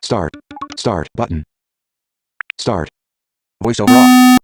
Start. Start button. Start. VoiceOver off.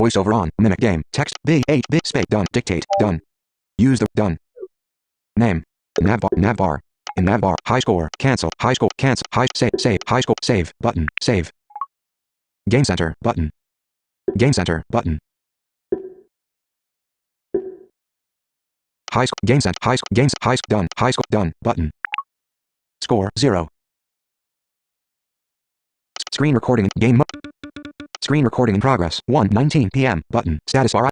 VoiceOver on. Mimic game. Text. B8 bit space. Done. Dictate. Done. Use the. Done. Name. Navbar. Navbar. In navbar. High score. Cancel. High score. Cancel. High. Save. Save. High score. Save. Button. Save. Game center. Button. Game center. Button. High score. Game center. High score. Games. High score. Done. High score. Done. Button. Score. 0. Screen recording. Game mode. Screen recording in progress. 1:19 p.m. Button. Status bar.